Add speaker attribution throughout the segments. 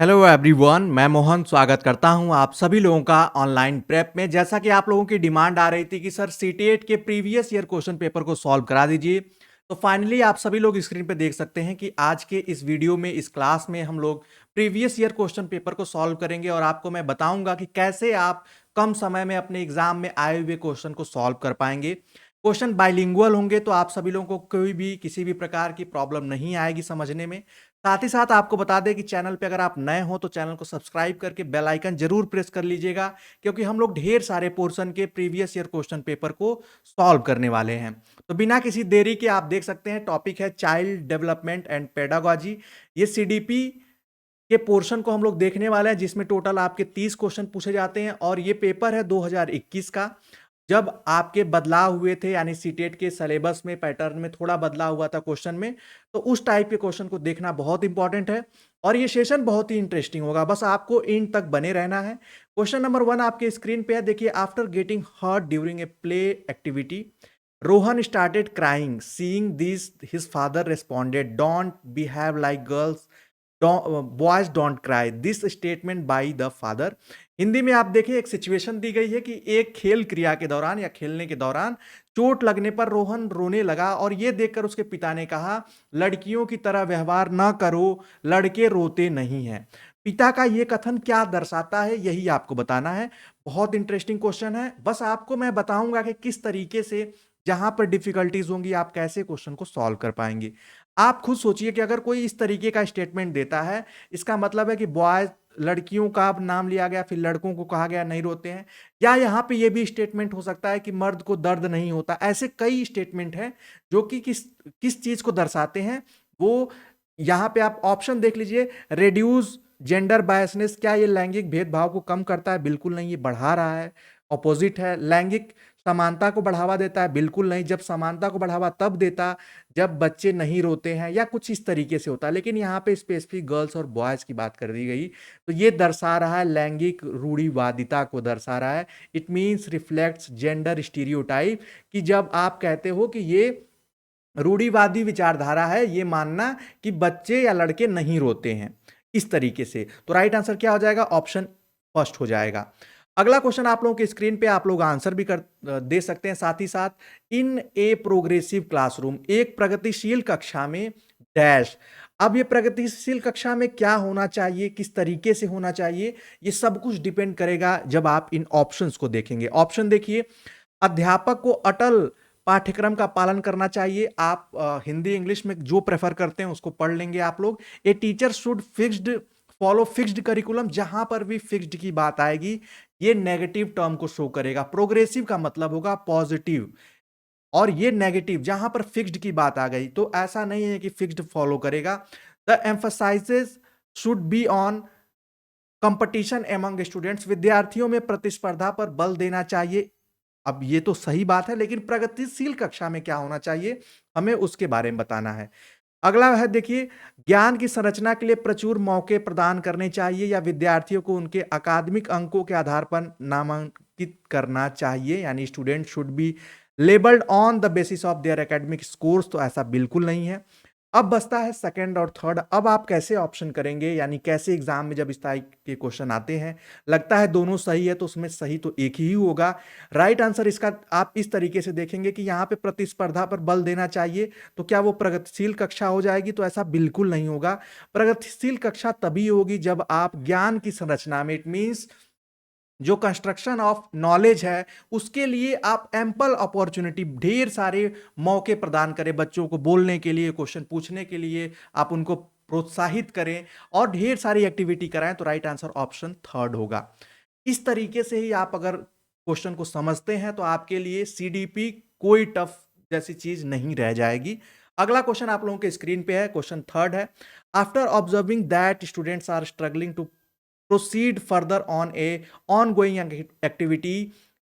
Speaker 1: Hello everyone, मैं मोहन स्वागत करता हूं आप सभी लोगों का ऑनलाइन प्रेप में। जैसा कि आप लोगों की डिमांड आ रही थी कि सर सीटेट के प्रीवियस ईयर क्वेश्चन पेपर को सॉल्व करा दीजिए, तो फाइनली आप सभी लोग स्क्रीन पे देख सकते हैं कि आज के इस वीडियो में इस क्लास में हम लोग प्रीवियस ईयर क्वेश्चन पेपर को सॉल्व करेंगे और आपको मैं बताऊंगा कि कैसे आप कम समय में अपने एग्जाम में आए हुए क्वेश्चन को सॉल्व कर पाएंगे। क्वेश्चन बाइलिंगुअल होंगे तो आप सभी लोगों को कोई भी किसी भी प्रकार की प्रॉब्लम नहीं आएगी समझने में। साथ ही साथ आपको बता दें कि चैनल पे अगर आप नए हो तो चैनल को सब्सक्राइब करके बेल आइकन जरूर प्रेस कर लीजिएगा, क्योंकि हम लोग ढेर सारे पोर्शन के प्रीवियस ईयर क्वेश्चन पेपर को सॉल्व करने वाले हैं। तो बिना किसी देरी के आप देख सकते हैं टॉपिक है चाइल्ड डेवलपमेंट एंड पेडागोजी। ये सीडीपी के पोर्शन को हम लोग देखने वाले हैं, जिसमें टोटल आपके 30 क्वेश्चन पूछे जाते हैं और ये पेपर है 2021 का, जब आपके बदलाव हुए थे, यानी सीटेट के सिलेबस में पैटर्न में थोड़ा बदलाव हुआ था क्वेश्चन में। तो उस टाइप के क्वेश्चन को देखना बहुत इंपॉर्टेंट है और ये सेशन बहुत ही इंटरेस्टिंग होगा, बस आपको इन तक बने रहना है। क्वेश्चन नंबर 1 आपके स्क्रीन पे है, देखिए। After getting hurt during a play activity, Rohan started crying. Seeing this his father responded, don't behave like girls, boys don't cry, this statement by the father. Hindi में आप देखिए एक सिचुएशन दी गई है कि एक खेल क्रिया के दौरान या खेलने के दौरान चोट लगने पर रोहन रोने लगा और यह देखकर उसके पिता ने कहा, लड़कियों की तरह व्यवहार न करो, लड़के रोते नहीं हैं। पिता का यह कथन क्या दर्शाता है, यही आपको बताना है। बहुत इंटरेस्टिंग क्वेश्चन है, बस आपको मैं बताऊंगा कि किस तरीके से जहां पर डिफिकल्टीज होंगी आप कैसे क्वेश्चन को सॉल्व कर पाएंगे। आप खुद सोचिए कि अगर कोई इस तरीके का स्टेटमेंट देता है, इसका मतलब है कि बॉयज, लड़कियों का नाम लिया गया, फिर लड़कों को कहा गया नहीं रोते हैं। या यहाँ पे ये भी स्टेटमेंट हो सकता है कि मर्द को दर्द नहीं होता। ऐसे कई स्टेटमेंट हैं जो कि किस किस चीज को दर्शाते हैं। वो यहाँ पे आप ऑप्शन देख लीजिए। रेड्यूस जेंडर बायसनेस, क्या ये लैंगिक भेदभाव को कम करता है? बिल्कुल नहीं, ये बढ़ा रहा है। ऑपोजिट है। लैंगिक समानता को बढ़ावा देता है? बिल्कुल नहीं, जब समानता को बढ़ावा तब देता जब बच्चे नहीं रोते हैं या कुछ इस तरीके से होता है। लेकिन यहाँ पे स्पेसिफिक गर्ल्स और बॉयज की बात कर दी गई, तो ये दर्शा रहा है लैंगिक रूढ़िवादिता को दर्शा रहा है। It means reflects gender stereotype, कि जब आप कहते हो कि ये रूढ़िवादी विचारधारा है, ये मानना कि बच्चे या लड़के नहीं रोते हैं इस तरीके से। तो राइट आंसर क्या हो जाएगा? ऑप्शन फर्स्ट हो जाएगा। अगला क्वेश्चन आप लोगों के स्क्रीन पे आप लोग आंसर भी कर दे सकते हैं साथ ही साथ। इन ए प्रोग्रेसिव क्लासरूम, एक प्रगतिशील कक्षा में डैश। अब ये प्रगतिशील कक्षा में क्या होना चाहिए, किस तरीके से होना चाहिए, ये सब कुछ डिपेंड करेगा जब आप इन ऑप्शंस को देखेंगे। ऑप्शन देखिए। अध्यापक को अटल पाठ्यक्रम का पालन करना चाहिए। आप हिंदी इंग्लिश में जो प्रेफर करते हैं उसको पढ़ लेंगे आप लोग। ए teacher should fixed follow fixed curriculum, जहां पर भी फिक्स्ड की बात आएगी ये नेगेटिव टर्म को शो करेगा। प्रोग्रेसिव का मतलब होगा पॉजिटिव, और ये नेगेटिव जहां पर फिक्स्ड की बात आ गई तो ऐसा नहीं है कि फिक्स्ड फॉलो करेगा। The emphasises should be on competition among students, विद्यार्थियों में प्रतिस्पर्धा पर बल देना चाहिए। अब ये तो सही बात है, लेकिन प्रगतिशील कक्षा में क्या होना चाहिए हमें उसके बारे में बताना है। अगला है देखिए, ज्ञान की संरचना के लिए प्रचुर मौके प्रदान करने चाहिए या विद्यार्थियों को उनके अकादमिक अंकों के आधार पर नामांकित करना चाहिए, यानी student should be labelled on the basis of their academic scores. तो ऐसा बिल्कुल नहीं है। अब बचता है सेकंड और थर्ड। अब आप कैसे ऑप्शन करेंगे, यानी कैसे एग्जाम में जब इस टाइप के क्वेश्चन आते हैं, लगता है दोनों सही है तो उसमें सही तो एक ही होगा। राइट आंसर इसका आप इस तरीके से देखेंगे कि यहाँ पे प्रतिस्पर्धा पर बल देना चाहिए, तो क्या वो प्रगतिशील कक्षा हो जाएगी? तो ऐसा बिल्कुल नहीं होगा। प्रगतिशील कक्षा तभी होगी जब आप ज्ञान की संरचना में, इट मीन्स जो कंस्ट्रक्शन ऑफ नॉलेज है, उसके लिए आप एम्पल अपॉर्चुनिटी, ढेर सारे मौके प्रदान करें बच्चों को बोलने के लिए, क्वेश्चन पूछने के लिए, आप उनको प्रोत्साहित करें और ढेर सारी एक्टिविटी कराएं। तो राइट आंसर ऑप्शन थर्ड होगा। इस तरीके से ही आप अगर क्वेश्चन को समझते हैं तो आपके लिए सीडीपी कोई टफ जैसी चीज नहीं रह जाएगी। अगला क्वेश्चन आप लोगों के स्क्रीन पे है, क्वेश्चन थर्ड है। After observing that students are struggling to proceed further on a ongoing activity,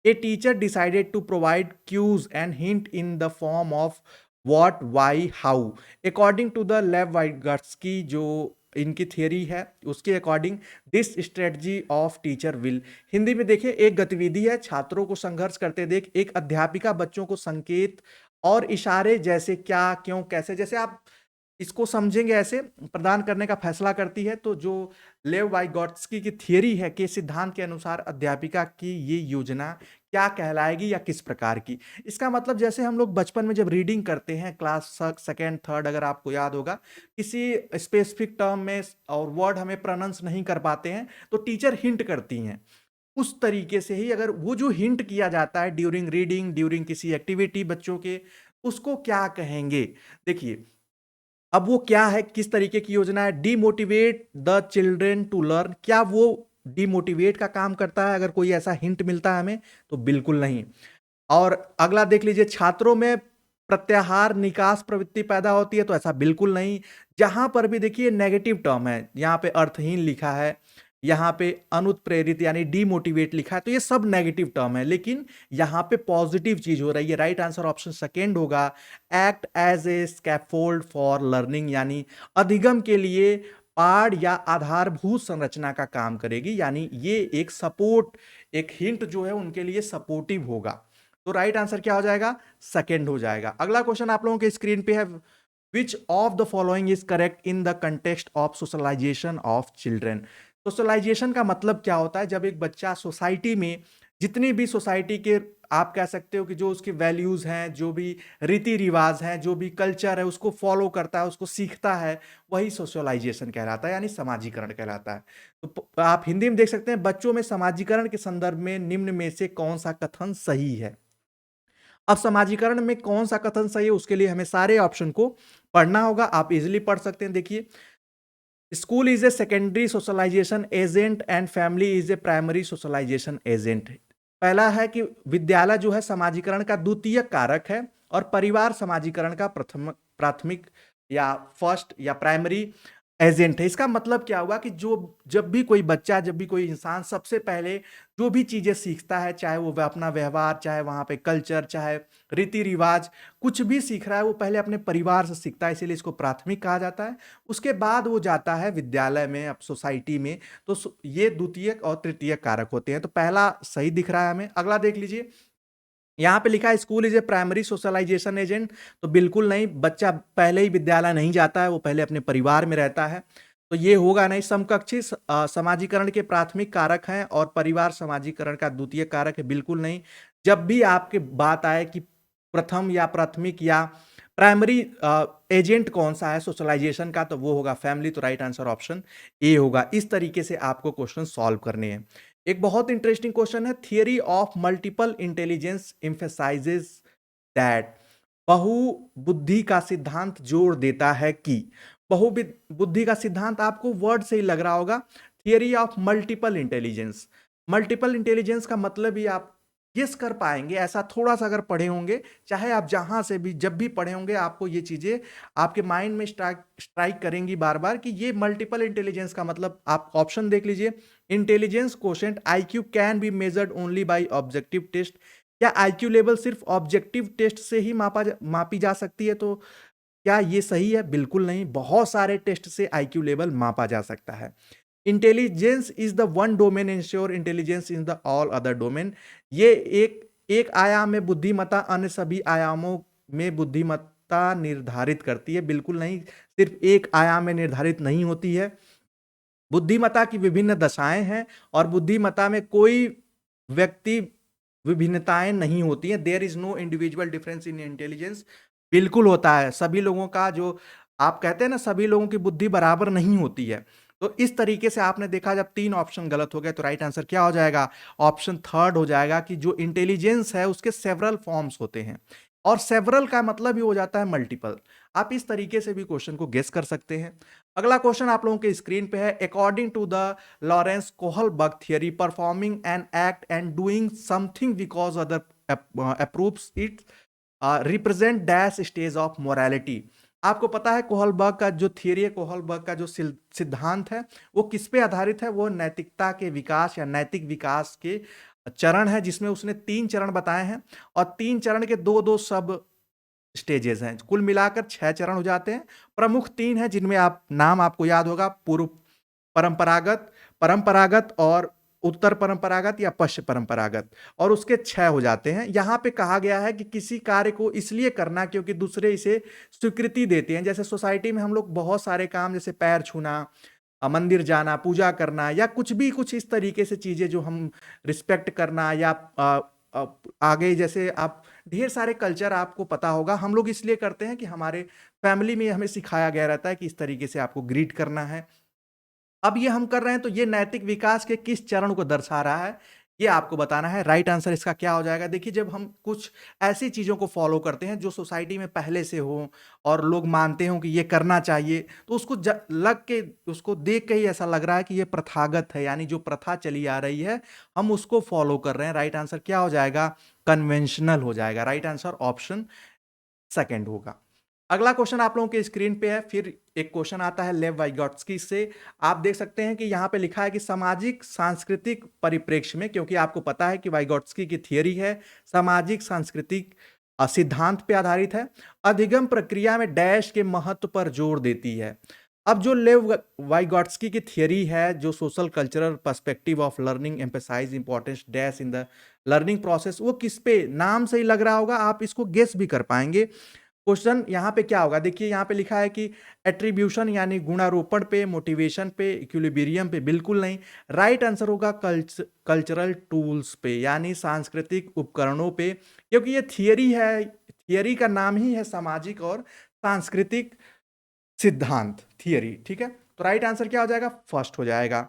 Speaker 1: a teacher decided to provide cues and hint in the form of what, why, how। according to the लेव-वाइटगट्स्की जो इनकी theory है उसके according, this strategy of teacher will. Hindi में देखिए, एक गतिविधि है छात्रों को संघर्ष करते देख एक अध्यापिका बच्चों को संकेत और इशारे जैसे क्या, क्यों, कैसे, जैसे आप इसको समझेंगे ऐसे प्रदान करने का फैसला करती है। तो जो लेव वाइगोत्स्की की थियरी है के सिद्धांत के अनुसार अध्यापिका की ये योजना क्या कहलाएगी या किस प्रकार की? इसका मतलब जैसे हम लोग बचपन में जब रीडिंग करते हैं क्लास सेकंड थर्ड, अगर आपको याद होगा, किसी स्पेसिफिक टर्म में और वर्ड हमें प्रोनाउंस नहीं कर पाते हैं तो टीचर हिंट करती हैं। उस तरीके से ही अगर वो जो हिंट किया जाता है ड्यूरिंग रीडिंग, ड्यूरिंग किसी एक्टिविटी बच्चों के, उसको क्या कहेंगे? देखिए, अब वो क्या है, किस तरीके की योजना है? Demotivate the children to learn. क्या वो डीमोटिवेट का काम करता है अगर कोई ऐसा हिंट मिलता है हमें? तो बिल्कुल नहीं। और अगला देख लीजिए, छात्रों में प्रत्याहार निकास प्रवृत्ति पैदा होती है, तो ऐसा बिल्कुल नहीं। जहां पर भी देखिए नेगेटिव टर्म है, यहाँ पे अर्थहीन लिखा है, यहाँ पे अनुत्प्रेरित यानी डीमोटिवेट लिखा है, तो ये सब नेगेटिव टर्म है। लेकिन यहाँ पे पॉजिटिव चीज हो रही है। राइट आंसर ऑप्शन सेकेंड होगा, act as a scaffold for learning, यानी अधिगम के लिए पाड़ या आधारभूत संरचना का काम करेगी, यानी ये एक सपोर्ट, एक हिंट जो है उनके लिए सपोर्टिव होगा। तो राइट आंसर क्या हो जाएगा? सेकेंड हो जाएगा। अगला क्वेश्चन आप लोगों के स्क्रीन पे है, which of the following is correct in the context of socialization of children. Socialization का मतलब क्या होता है? जब एक बच्चा सोसाइटी में, जितनी भी सोसाइटी के आप कह सकते हो कि जो उसकी वैल्यूज हैं, जो भी रीति रिवाज हैं, जो भी कल्चर है, उसको फॉलो करता है, उसको सीखता है, वही सोशलाइजेशन कहलाता है, यानी समाजीकरण कहलाता है। तो आप हिंदी में देख सकते हैं, बच्चों में समाजीकरण के संदर्भ में निम्न में से कौन सा कथन सही है? अब समाजीकरण में कौन सा कथन सही है, उसके लिए हमें सारे ऑप्शन को पढ़ना होगा। आप इजिली पढ़ सकते हैं। देखिए, school is a secondary socialization agent and family is a primary socialization agent. पहला है कि विद्यालय जो है समाजीकरण का द्वितीय कारक है और परिवार समाजीकरण का प्रथम प्राथमिक या फर्स्ट या प्राइमरी एजेंट है। इसका मतलब क्या हुआ कि जो जब भी कोई बच्चा, जब भी कोई इंसान सबसे पहले जो भी चीजें सीखता है, चाहे वो अपना व्यवहार, चाहे वहां पे कल्चर, चाहे रीति रिवाज, कुछ भी सीख रहा है, वो पहले अपने परिवार से सीखता है, इसीलिए इसको प्राथमिक कहा जाता है। उसके बाद वो जाता है विद्यालय में, अब सोसाइटी में। तो ये द्वितीयक और तृतीयक कारक होते हैं। तो पहला सही दिख रहा है हमें। अगला देख लीजिए, यहाँ पे लिखा है school is a primary socialization agent, तो बिल्कुल नहीं। बच्चा पहले ही विद्यालय नहीं जाता है, वो पहले अपने परिवार में रहता है, तो ये होगा नहीं। समकक्षी समाजीकरण के प्राथमिक कारक हैं और परिवार समाजीकरण का द्वितीय कारक है, बिल्कुल नहीं। जब भी आपके बात आए कि प्रथम या प्राथमिक या प्राइमरी एजेंट कौन सा है सोशलाइजेशन का, तो वो होगा फैमिली। तो राइट आंसर ऑप्शन ए होगा। इस तरीके से आपको क्वेश्चन सॉल्व करने हैं। एक बहुत इंटरेस्टिंग क्वेश्चन है, theory of multiple intelligence emphasises that. बहु बुद्धि का सिद्धांत जोर देता है कि, बहु बुद्धि का सिद्धांत आपको वर्ड से ही लग रहा होगा, theory of multiple intelligence. Multiple intelligence का मतलब ही आप गेस कर पाएंगे, ऐसा थोड़ा सा अगर पढ़े होंगे, चाहे आप जहां से भी जब भी पढ़े होंगे, आपको ये चीजें आपके माइंड में स्ट्राइक करेंगी बार बार कि ये मल्टीपल इंटेलिजेंस का मतलब। आप ऑप्शन देख लीजिए, intelligence quotient IQ can be measured only by objective test. क्या आईक्यू लेवल सिर्फ ऑब्जेक्टिव टेस्ट से ही मापी जा सकती है? तो क्या ये सही है? बिल्कुल नहीं, बहुत सारे टेस्ट से आईक्यू लेवल मापा जा सकता है। Intelligence is the one domain ensure intelligence in the all other domain. ये एक एक आयाम में बुद्धिमत्ता अन्य सभी आयामों में बुद्धिमत्ता निर्धारित करती है, बिल्कुल नहीं। सिर्फ एक आयाम में निर्धारित नहीं होती है। बुद्धिमत्ता की विभिन्न दशाएं हैं और बुद्धिमत्ता में कोई व्यक्ति विभिन्नताएं नहीं होती हैं। There is no individual difference in intelligence. बिल्कुल होता है। सभी लोगों का जो आप कहते हैं ना, सभी लोगों की बुद्धि बराबर नहीं होती है। तो इस तरीके से आपने देखा, जब तीन ऑप्शन गलत हो गए तो राइट आंसर क्या हो जाएगा? ऑप्शन थर्ड हो जाएगा कि जो इंटेलिजेंस है उसके सेवरल फॉर्म्स होते हैं, और सेवरल का मतलब ही हो जाता है मल्टीपल। आप इस तरीके से भी क्वेश्चन को गेस कर सकते हैं। अगला क्वेश्चन आप लोगों के स्क्रीन पे है, according to the Lawrence Kohlberg theory performing an act and doing something because other approves it represent dash stage of morality. आपको पता है कोहलबर्ग का जो थियरी है, कोहलबर्ग का जो सिद्धांत है, वो किस पे आधारित है? वो नैतिकता के विकास या नैतिक विकास के चरण है, जिसमें उसने 3 चरण बताए हैं, और 3 चरण के 2-2 सब स्टेजेस हैं। कुल मिलाकर 6 चरण हो जाते हैं। प्रमुख 3 हैं जिनमें आप नाम आपको याद होगा, पूर्व परंपरागत, परंपरागत और उत्तर परंपरागत या पश्चिम परंपरागत, और उसके 6 हो जाते हैं। यहाँ पे कहा गया है कि किसी कार्य को इसलिए करना क्योंकि दूसरे इसे स्वीकृति देते हैं। जैसे सोसाइटी में हम लोग बहुत सारे काम, जैसे पैर छूना, मंदिर जाना, पूजा करना, या कुछ भी कुछ इस तरीके से चीज़ें जो हम रिस्पेक्ट करना, या अ, आगे जैसे आप ढेर सारे कल्चर आपको पता होगा, हम लोग इसलिए करते हैं कि हमारे फैमिली में हमें सिखाया गया रहता है कि इस तरीके से आपको ग्रीट करना है। अब ये हम कर रहे हैं तो ये नैतिक विकास के किस चरण को दर्शा रहा है, ये आपको बताना है। राइट आंसर इसका क्या हो जाएगा? देखिए, जब हम कुछ ऐसी चीज़ों को फ़ॉलो करते हैं जो सोसाइटी में पहले से हो और लोग मानते हों कि ये करना चाहिए, तो उसको उसको देख के ही ऐसा लग रहा है कि ये प्रथागत है, यानी जो प्रथा चली आ रही है, हम उसको फ़ॉलो कर रहे हैं। राइट आंसर क्या हो जाएगा? कन्वेंशनल हो जाएगा। राइट आंसर ऑप्शन सेकंड होगा। अगला क्वेश्चन आप लोगों के स्क्रीन पे है। फिर एक क्वेश्चन आता है लेव वाइगोट्स्की से। आप देख सकते हैं कि यहाँ पे लिखा है कि सामाजिक सांस्कृतिक परिप्रेक्ष्य में, क्योंकि आपको पता है कि वाइगोट्स्की की थियरी है सामाजिक सांस्कृतिक सिद्धांत पे आधारित है, अधिगम प्रक्रिया में डैश के महत्व पर जोर देती है। अब जो लेव वाइगोट्स्की की थियरी है, जो social cultural perspective of learning emphasize importance dash in the learning process, वो किस पे, नाम से ही लग रहा होगा, आप इसको गेस भी कर पाएंगे। क्वेश्चन यहाँ पे क्या होगा? देखिए, यहाँ पे लिखा है कि एट्रीब्यूशन यानी गुणारोपण पे, मोटिवेशन पे, इक्विलिब्रियम पे, बिल्कुल नहीं। राइट आंसर होगा कल्चरल टूल्स पे, यानी सांस्कृतिक उपकरणों पे, क्योंकि ये थियरी है, थियरी का नाम ही है सामाजिक और सांस्कृतिक सिद्धांत थियरी। ठीक है, तो राइट आंसर क्या हो जाएगा? फर्स्ट हो जाएगा।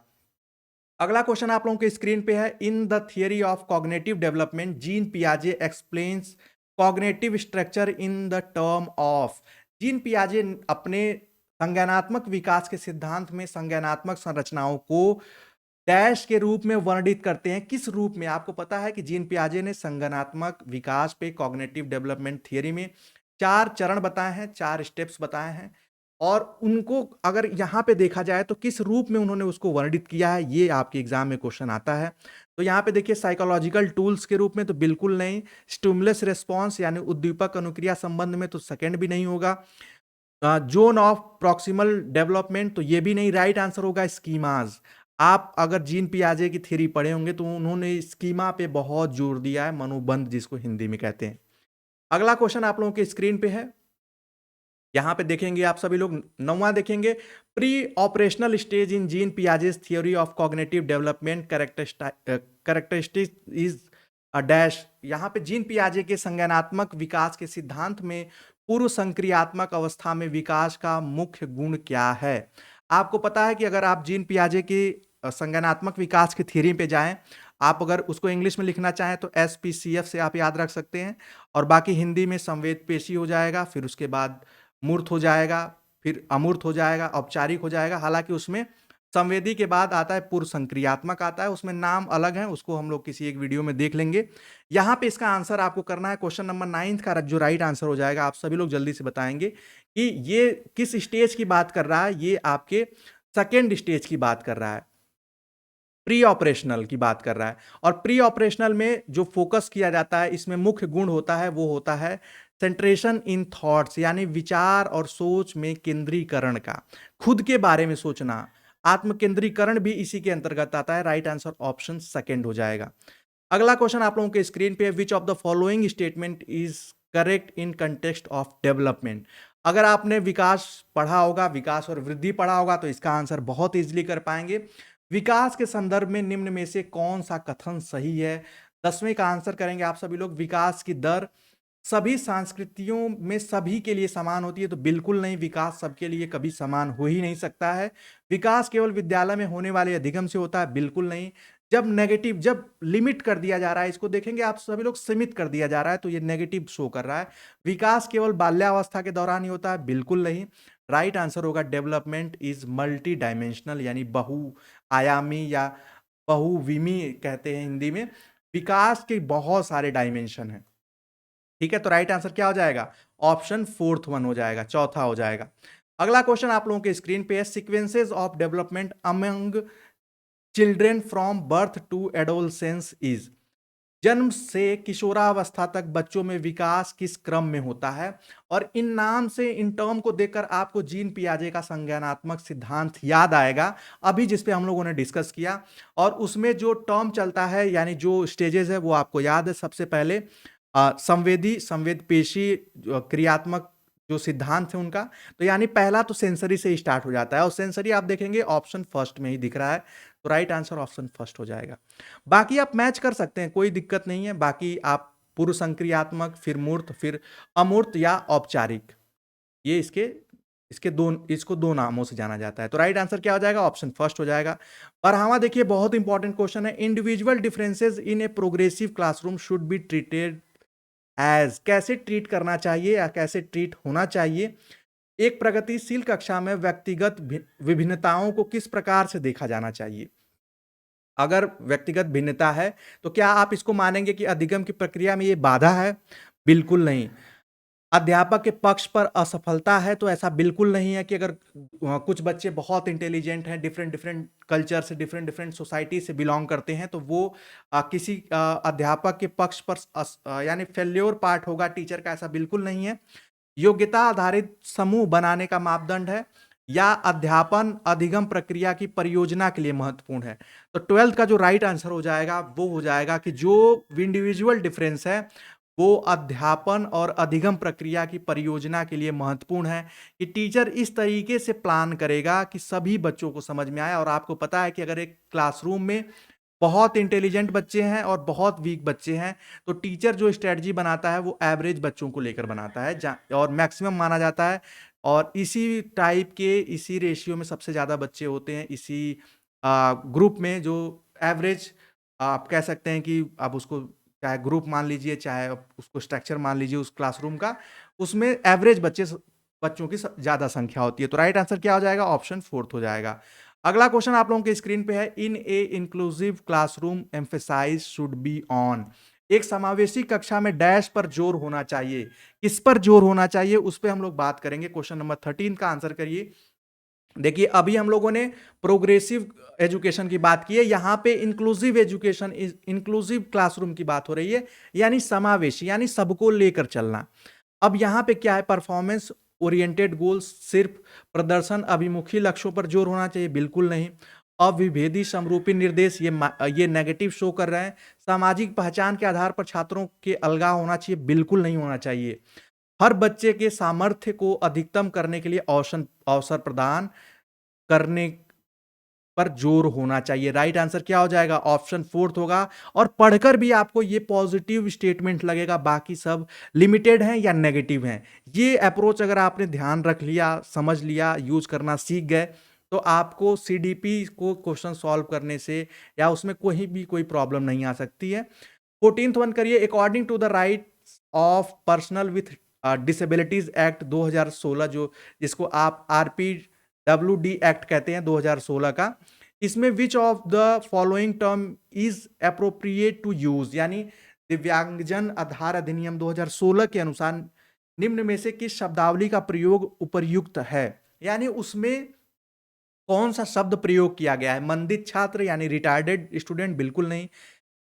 Speaker 1: अगला क्वेश्चन आप लोगों के स्क्रीन पे है। In the theory of cognitive development Jean पियाजे explains cognitive structure in the term of. Jean पियाजे अपने संज्ञानात्मक विकास के सिद्धांत में संज्ञानात्मक संरचनाओं को डैश के रूप में वर्णित करते हैं। किस रूप में? आपको पता है कि जीन पियाजे ने संज्ञानात्मक विकास पे कॉग्निटिव डेवलपमेंट थियरी में 4 चरण बताए हैं, 4 स्टेप्स बताए हैं, और उनको अगर यहाँ पे देखा जाए तो किस रूप में उन्होंने उसको वर्णित किया है, ये आपके एग्जाम में क्वेश्चन आता है। तो यहाँ पे देखिए, साइकोलॉजिकल टूल्स के रूप में तो बिल्कुल नहीं, स्टिमुलस रिस्पॉन्स यानी उद्दीपक अनुक्रिया संबंध में तो सेकंड भी नहीं होगा, जोन ऑफ प्रॉक्सिमल डेवलपमेंट तो ये भी नहीं। राइट आंसर होगा स्कीमाज। आप अगर जीन पियाजे की थ्योरी पढ़े होंगे तो उन्होंने स्कीमा पे बहुत जोर दिया है, मनोबंध जिसको हिंदी में कहते हैं। अगला क्वेश्चन आप लोगों के स्क्रीन पे है। यहाँ पे देखेंगे आप सभी लोग, 9वां देखेंगे, pre operational stage in gene Piaget's theory of cognitive development characteristic is a dash. यहाँ पे जीन पियाजे के संज्ञानात्मक विकास के सिद्धांत में पूर्व संक्रियात्मक अवस्था में विकास का मुख्य गुण क्या है? आपको पता है कि अगर आप जीन पियाजे के संज्ञानात्मक विकास की थ्योरी पे जाएं, आप अगर उसको इंग्लिश में लिखना चाहें तो SPCF से आप याद रख सकते हैं, और बाकी हिंदी में संवेद पेशी हो जाएगा, फिर उसके बाद मूर्त हो जाएगा, फिर अमूर्त हो जाएगा, औपचारिक हो जाएगा। हालांकि उसमें संवेदी के बाद आता है पूर्व संक्रियात्मक आता है, उसमें नाम अलग है, उसको हम लोग किसी एक वीडियो में देख लेंगे। यहाँ पे इसका आंसर आपको करना है। क्वेश्चन नंबर 9 का जो राइट आंसर हो जाएगा, आप सभी लोग जल्दी से बताएंगे कि ये किस स्टेज की बात कर रहा है। ये आपके सेकेंड स्टेज की बात कर रहा है, प्री ऑपरेशनल की बात कर रहा है। और प्री ऑपरेशनल में जो फोकस किया जाता है, इसमें मुख्य गुण होता है, वो होता है सेंट्रेशन इन थॉट्स, यानी विचार और सोच में केंद्रीकरण का, खुद के बारे में सोचना, आत्म केंद्रीकरण भी इसी के अंतर्गत आता है। राइट आंसर ऑप्शन सेकंड हो जाएगा। अगला क्वेश्चन आप लोगों के स्क्रीन पे है, which of the following statement is correct in context of development. अगर आपने विकास पढ़ा होगा, विकास और वृद्धि पढ़ा होगा, तो इसका आंसर बहुत इजीली कर पाएंगे। विकास के संदर्भ में निम्न में से कौन सा कथन सही है? 10वें का आंसर करेंगे आप सभी लोग। विकास की दर सभी संस्कृतियों में सभी के लिए समान होती है, तो बिल्कुल नहीं, विकास सबके लिए कभी समान हो ही नहीं सकता है। विकास केवल विद्यालय में होने वाले अधिगम से होता है, बिल्कुल नहीं। जब नेगेटिव, जब लिमिट कर दिया जा रहा है, इसको देखेंगे आप सभी लोग, सीमित कर दिया जा रहा है, तो ये नेगेटिव शो कर रहा है। विकास केवल बाल्यावस्था के दौरान ही होता है, बिल्कुल नहीं। राइट आंसर होगा डेवलपमेंट इज मल्टी डायमेंशनल, यानी बहुआयामी या बहुविमी कहते हैं हिंदी में। विकास के बहुत सारे डायमेंशन हैं। ठीक है, तो राइट आंसर क्या हो जाएगा? ऑप्शन फोर्थ वन हो जाएगा, चौथा हो जाएगा। अगला क्वेश्चन आप लोगों के स्क्रीन पे है, sequences of development among children from birth to adolescence is. जन्म से किशोरावस्था तक बच्चों में विकास किस क्रम में होता है? और इन नाम से इन टर्म को देखकर आपको जीन पियाजे का संज्ञानात्मक सिद्धांत याद आएगा, अभी जिस पे हम लोगों ने डिस्कस किया। और उसमें जो टर्म चलता है यानी जो स्टेजेस है वो आपको याद है। सबसे पहले संवेद पेशी क्रियात्मक जो सिद्धांत है उनका, तो यानी पहला तो सेंसरी से ही स्टार्ट हो जाता है, और सेंसरी आप देखेंगे ऑप्शन फर्स्ट में ही दिख रहा है, तो राइट आंसर ऑप्शन फर्स्ट हो जाएगा। बाकी आप मैच कर सकते हैं, कोई दिक्कत नहीं है। बाकी आप पूर्व संक्रियात्मक, फिर मूर्त, फिर अमूर्त या औपचारिक, ये इसको दो नामों से जाना जाता है। तो राइट आंसर क्या हो जाएगा? ऑप्शन फर्स्ट हो जाएगा। और हाँ देखिए, बहुत इंपॉर्टेंट क्वेश्चन है, individual differences in a progressive classroom should be treated as, कैसे ट्रीट करना चाहिए या कैसे ट्रीट होना चाहिए? एक प्रगतिशील कक्षा में व्यक्तिगत विभिन्नताओं को किस प्रकार से देखा जाना चाहिए? अगर व्यक्तिगत भिन्नता है, तो क्या आप इसको मानेंगे कि अधिगम की प्रक्रिया में ये बाधा है? बिल्कुल नहीं। अध्यापक के पक्ष पर असफलता है, तो ऐसा बिल्कुल नहीं है कि अगर कुछ बच्चे बहुत इंटेलिजेंट हैं, डिफरेंट डिफरेंट कल्चर से, डिफरेंट डिफरेंट सोसाइटी से बिलोंग करते हैं, तो वो किसी अध्यापक के पक्ष पर यानी फेल्योर पार्ट होगा टीचर का, ऐसा बिल्कुल नहीं है। योग्यता आधारित समूह बनाने का मापदंड है, या अध्यापन अधिगम प्रक्रिया की परियोजना के लिए महत्वपूर्ण है? तो 12th का जो राइट आंसर हो जाएगा वो हो जाएगा कि जो इंडिविजुअल डिफरेंस है वो अध्यापन और अधिगम प्रक्रिया की परियोजना के लिए महत्वपूर्ण है, कि टीचर इस तरीके से प्लान करेगा कि सभी बच्चों को समझ में आए। और आपको पता है कि अगर एक क्लासरूम में बहुत इंटेलिजेंट बच्चे हैं और बहुत वीक बच्चे हैं, तो टीचर जो स्ट्रेटजी बनाता है वो एवरेज बच्चों को लेकर बनाता है, और मैक्सिमम माना जाता है। और इसी टाइप के, इसी रेशियो में सबसे ज़्यादा बच्चे होते हैं इसी ग्रुप में, जो एवरेज आप कह सकते हैं कि आप उसको चाहे ग्रुप मान लीजिए, चाहे आप उसको स्ट्रक्चर मान लीजिए उस क्लासरूम का, उसमें एवरेज बच्चों की ज़्यादा संख्या होती है। तो राइट आंसर क्या हो जाएगा? ऑप्शन फोर्थ हो जाएगा। अगला क्वेश्चन आप लोगों के स्क्रीन पे है, in a inclusive classroom emphasise should be on, एक समावेशी कक्षा में डैश पर जोर होना चाहिए। किस पर जोर होना चाहिए उस पर हम लोग बात करेंगे। क्वेश्चन नंबर 13 का आंसर करिए। देखिए, अभी हम लोगों ने प्रोग्रेसिव एजुकेशन की बात की है, यहां पे इंक्लूसिव एजुकेशन, इंक्लूसिव क्लासरूम की बात हो रही है, यानी समावेशी, यानी सबको लेकर चलना। अब यहां पे क्या है? परफॉर्मेंस ओरिएंटेड गोल्स, सिर्फ प्रदर्शन अभिमुखी लक्ष्यों पर जोर होना चाहिए? बिल्कुल नहीं। अविभेदी समरूपी निर्देश, ये नेगेटिव शो कर रहे हैं। सामाजिक पहचान के आधार पर छात्रों के अलगाव होना चाहिए? बिल्कुल नहीं होना चाहिए। हर बच्चे के सामर्थ्य को अधिकतम करने के लिए अवसर प्रदान करने पर जोर होना चाहिए। राइट आंसर क्या हो जाएगा? ऑप्शन फोर्थ होगा। और पढ़कर भी आपको ये पॉजिटिव स्टेटमेंट लगेगा, बाकी सब लिमिटेड हैं या नेगेटिव हैं। ये अप्रोच अगर आपने ध्यान रख लिया, समझ लिया, यूज करना सीख गए, तो आपको सीडीपी को क्वेश्चन सॉल्व करने से या उसमें कोई प्रॉब्लम नहीं आ सकती है। 14th वन करिए, according to the rights of personal with disabilities act 2016, जो जिसको आप RPWD एक्ट कहते हैं 2016 का, इसमें which of the following term is appropriate to use, यानी दिव्यांगजन आधार अधिनियम 2016 के अनुसार निम्न में से किस शब्दावली का प्रयोग उपयुक्त है? यानी उसमें कौन सा शब्द प्रयोग किया गया है? मंदित छात्र यानी रिटायर्डेड स्टूडेंट? बिल्कुल नहीं।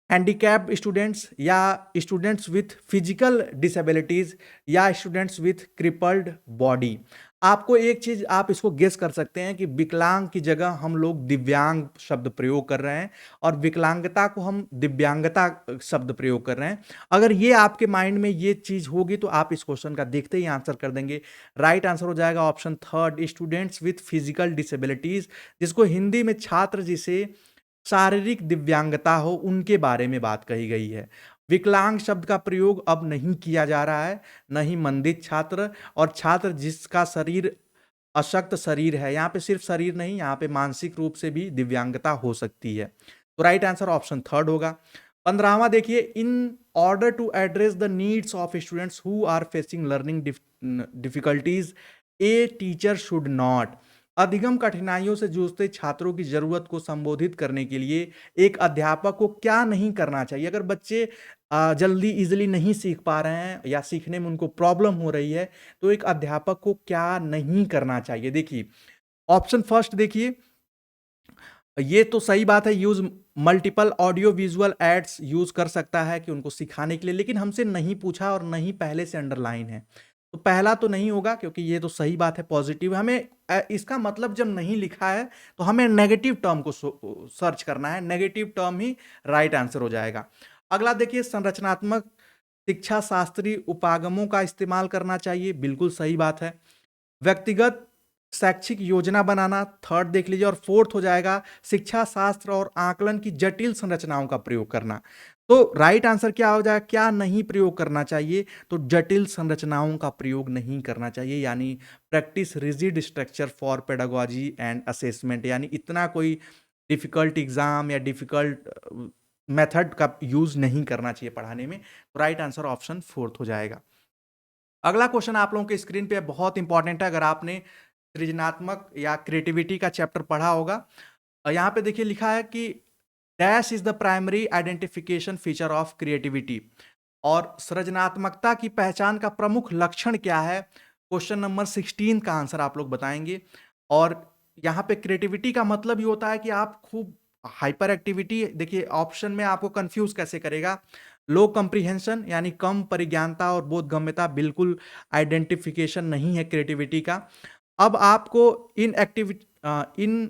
Speaker 1: हैंडीकैप्ड स्टूडेंट्स, या स्टूडेंट्स विथ फिजिकल डिसेबिलिटीज, या स्टूडेंट्स विथ क्रिपल्ड बॉडी? आपको एक चीज आप इसको गेस कर सकते हैं कि विकलांग की जगह हम लोग दिव्यांग शब्द प्रयोग कर रहे हैं, और विकलांगता को हम दिव्यांगता शब्द प्रयोग कर रहे हैं। अगर ये आपके माइंड में ये चीज होगी तो आप इस क्वेश्चन का देखते ही आंसर कर देंगे। राइट आंसर हो जाएगा option third, students with physical disabilities, जिसको हिंदी में छात्र जिसे शारीरिक दिव्यांगता हो उनके बारे में बात कही गई है। विकलांग शब्द का प्रयोग अब नहीं किया जा रहा है, नहीं मंदित छात्र, और छात्र जिसका शरीर अशक्त शरीर है, यहाँ पे सिर्फ शरीर नहीं, यहाँ पे मानसिक रूप से भी दिव्यांगता हो सकती है। तो राइट आंसर ऑप्शन थर्ड होगा। 15वां देखिए, in order to address the needs of students who are facing learning difficulties, a teacher should not, अधिगम कठिनाइयों से जूझते छात्रों की जरूरत को संबोधित करने के लिए एक अध्यापक को क्या नहीं करना चाहिए? अगर बच्चे जल्दी इजीली नहीं सीख पा रहे हैं या सीखने में उनको प्रॉब्लम हो रही है, तो एक अध्यापक को क्या नहीं करना चाहिए? देखिए, ऑप्शन फर्स्ट देखिए, ये तो सही बात है, use multiple audio visual aids use कर सकता है कि उनको सिखाने के लिए, लेकिन हमसे नहीं पूछा और नहीं पहले से अंडरलाइन है। तो पहला तो नहीं होगा, क्योंकि ये तो सही बात है पॉज़िटिव। हमें इसका मतलब जब नहीं लिखा है तो हमें नेगेटिव टर्म को सर्च करना है, नेगेटिव टर्म ही राइट आंसर हो जाएगा। अगला देखिए, संरचनात्मक शिक्षा शास्त्री उपागमों का इस्तेमाल करना चाहिए, बिल्कुल सही बात है। व्यक्तिगत शैक्षिक योजना बनाना, थर्ड देख लीजिए। और फोर्थ हो जाएगा शिक्षा शास्त्र और आकलन की जटिल संरचनाओं का प्रयोग करना। तो राइट आंसर क्या हो जाएगा, क्या नहीं प्रयोग करना चाहिए, तो जटिल संरचनाओं का प्रयोग नहीं करना चाहिए, यानी practice rigid structure for pedagogy and assessment, यानी इतना कोई डिफिकल्ट एग्जाम या डिफिकल्ट मेथड का यूज नहीं करना चाहिए पढ़ाने में। तो राइट आंसर ऑप्शन फोर्थ हो जाएगा। अगला क्वेश्चन आप लोगों के स्क्रीन पे बहुत इंपॉर्टेंट है, अगर आपने सृजनात्मक या क्रिएटिविटी का चैप्टर पढ़ा होगा। यहाँ पे देखिए लिखा है कि dash is the primary identification feature of creativity, और सृजनात्मकता की पहचान का प्रमुख लक्षण क्या है। क्वेश्चन नंबर 16 का आंसर आप लोग बताएंगे। और यहाँ पे क्रिएटिविटी का मतलब ही होता है कि आप खूब हाइपर एक्टिविटी, देखिए ऑप्शन में आपको कंफ्यूज कैसे करेगा। लो कंप्रीहेंशन यानी कम परिज्ञानता और बोधगम्यता बिल्कुल आइडेंटिफिकेशन नहीं है क्रिएटिविटी का। अब आपको इन एक्टिविटी इन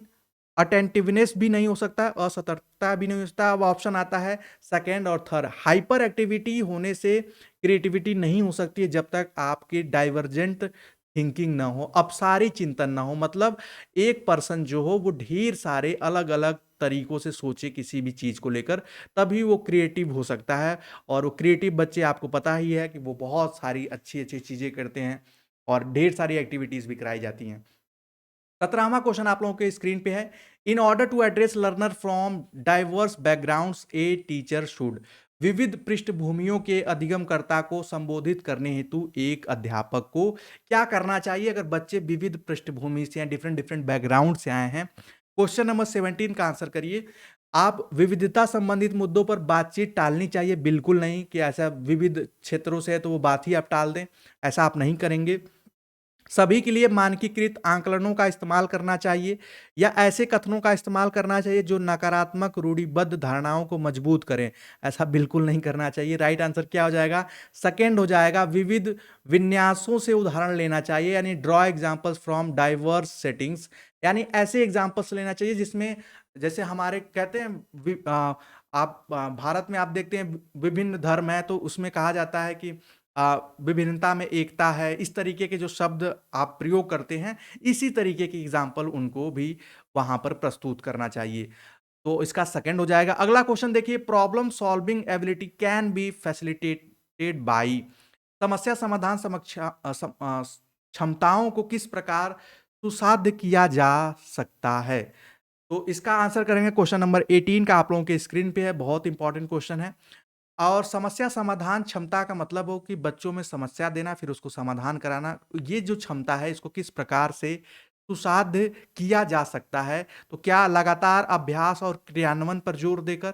Speaker 1: अटेंटिवनेस भी नहीं हो सकता है, असतर्कता भी नहीं हो सकता। अब ऑप्शन आता है सेकेंड और थर्ड। हाइपर एक्टिविटी होने से क्रिएटिविटी नहीं हो सकती है जब तक आपकी डाइवर्जेंट थिंकिंग ना हो, अपसारी चिंतन ना हो। मतलब एक पर्सन जो हो वो ढेर सारे अलग अलग तरीकों से सोचे किसी भी चीज को लेकर, तभी वो क्रिएटिव हो सकता है। और वो क्रिएटिव बच्चे आपको पता ही है कि वो बहुत सारी अच्छी अच्छी चीजें करते हैं और ढेर सारी एक्टिविटीज भी कराई जाती हैं। 17वां क्वेश्चन आप लोगों के स्क्रीन पे है। In order to address learner from diverse backgrounds a teacher should, विविध पृष्ठभूमियों के अधिगमकर्ता को संबोधित करने हेतु एक अध्यापक को क्या करना चाहिए अगर बच्चे विविध पृष्ठभूमि से या डिफरेंट डिफरेंट बैकग्राउंड से आए हैं। क्वेश्चन नंबर 17 का आंसर करिए। आप विविधता संबंधित मुद्दों पर बातचीत टालनी चाहिए, बिल्कुल नहीं कि ऐसा विविध क्षेत्रों से है तो वो बात ही आप टाल दें, ऐसा आप नहीं करेंगे। सभी के लिए मानकीकृत आंकलनों का इस्तेमाल करना चाहिए या ऐसे कथनों का इस्तेमाल करना चाहिए जो नकारात्मक रूढ़िबद्ध धारणाओं को मजबूत करें, ऐसा बिल्कुल नहीं करना चाहिए। राइट आंसर क्या हो जाएगा, सेकंड हो जाएगा। विविध विन्यासों से उदाहरण लेना चाहिए, यानी draw examples from diverse settings, यानी ऐसे एग्जांपल्स लेना चाहिए जिसमें, जैसे हमारे कहते हैं आप भारत में आप देखते हैं विभिन्न धर्म है, तो उसमें कहा जाता है कि विभिन्नता में एकता है, इस तरीके के जो शब्द आप प्रयोग करते हैं, इसी तरीके की एग्जाम्पल उनको भी वहां पर प्रस्तुत करना चाहिए। तो इसका सेकंड हो जाएगा। अगला क्वेश्चन देखिए, problem solving ability can be facilitated by, समस्या समाधान क्षमताओं को किस प्रकार सुसाध्य किया जा सकता है। तो इसका आंसर करेंगे क्वेश्चन नंबर 18 का आप लोगों के स्क्रीन पे है, बहुत इंपॉर्टेंट क्वेश्चन है। और समस्या समाधान क्षमता का मतलब हो कि बच्चों में समस्या देना फिर उसको समाधान कराना, ये जो क्षमता है इसको किस प्रकार से सुसाध्य किया जा सकता है। तो क्या लगातार अभ्यास और क्रियान्वयन पर जोर देकर,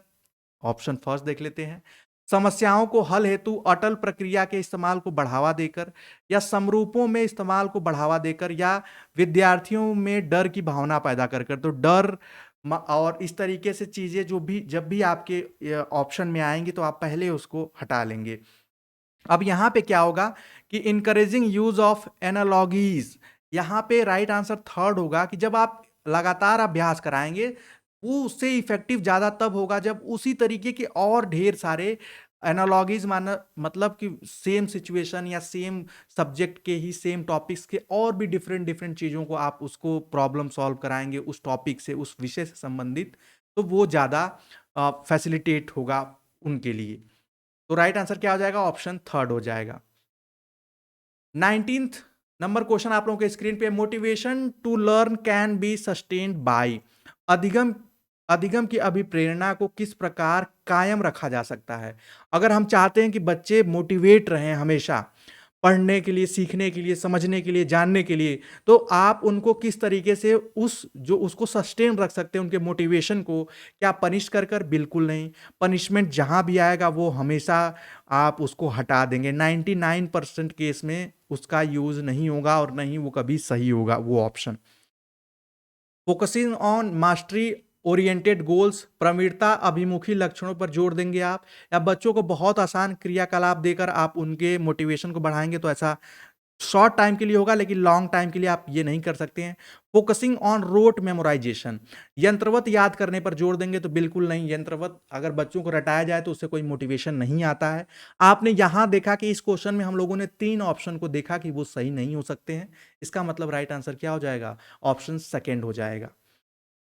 Speaker 1: ऑप्शन फर्स्ट देख लेते हैं। समस्याओं को हल हेतु अटल प्रक्रिया के इस्तेमाल को बढ़ावा देकर, या समरूपों में इस्तेमाल को बढ़ावा देकर, या विद्यार्थियों में डर की भावना पैदा कर कर। तो डर और इस तरीके से चीजें जो भी जब भी आपके ऑप्शन में आएंगी तो आप पहले उसको हटा लेंगे। अब यहाँ पे क्या होगा कि इनकरेजिंग यूज ऑफ एनालॉगीज, यहाँ पे राइट आंसर थर्ड होगा कि जब आप लगातार अभ्यास कराएंगे वो उससे इफेक्टिव ज्यादा तब होगा जब उसी तरीके के और ढेर सारे एनालॉगीज, माना मतलब कि सेम सिचुएशन या सेम सब्जेक्ट के ही सेम टॉपिक्स के और भी डिफरेंट डिफरेंट चीजों को आप उसको प्रॉब्लम सॉल्व कराएंगे उस टॉपिक से, उस विषय से संबंधित, तो वो ज्यादा फैसिलिटेट होगा उनके लिए। तो राइट आंसर क्या हो जाएगा, ऑप्शन थर्ड हो जाएगा। 19th नंबर क्वेश्चन आप लोगों के स्क्रीन पे, motivation to learn can be sustained by, अधिगम अधिगम की अभिप्रेरणा को किस प्रकार कायम रखा जा सकता है। अगर हम चाहते हैं कि बच्चे मोटिवेट रहें हमेशा पढ़ने के लिए, सीखने के लिए, समझने के लिए, जानने के लिए, तो आप उनको किस तरीके से उसको सस्टेन रख सकते हैं उनके मोटिवेशन को, क्या पनिश कर कर, बिल्कुल नहीं। पनिशमेंट जहां भी आएगा वो हमेशा आप उसको हटा देंगे, 99% केस में उसका यूज नहीं होगा और नहीं वो कभी सही होगा वो option. Focusing on mastery oriented goals, प्रवीणता अभिमुखी लक्षणों पर जोर देंगे आप, या बच्चों को बहुत आसान क्रियाकलाप देकर आप उनके मोटिवेशन को बढ़ाएंगे, तो ऐसा शॉर्ट टाइम के लिए होगा, लेकिन लॉन्ग टाइम के लिए आप ये नहीं कर सकते हैं। फोकसिंग ऑन रोट मेमोराइजेशन, यंत्रवत याद करने पर जोर देंगे, तो बिल्कुल नहीं। यंत्रवत अगर बच्चों को रटाया जाए तो उससे कोई मोटिवेशन नहीं आता है। आपने यहां देखा कि इस क्वेश्चन में हम लोगों ने 3 ऑप्शन को देखा कि वो सही नहीं हो सकते हैं। इसका मतलब राइट आंसर क्या हो जाएगा? ऑप्शन सेकेंड हो जाएगा।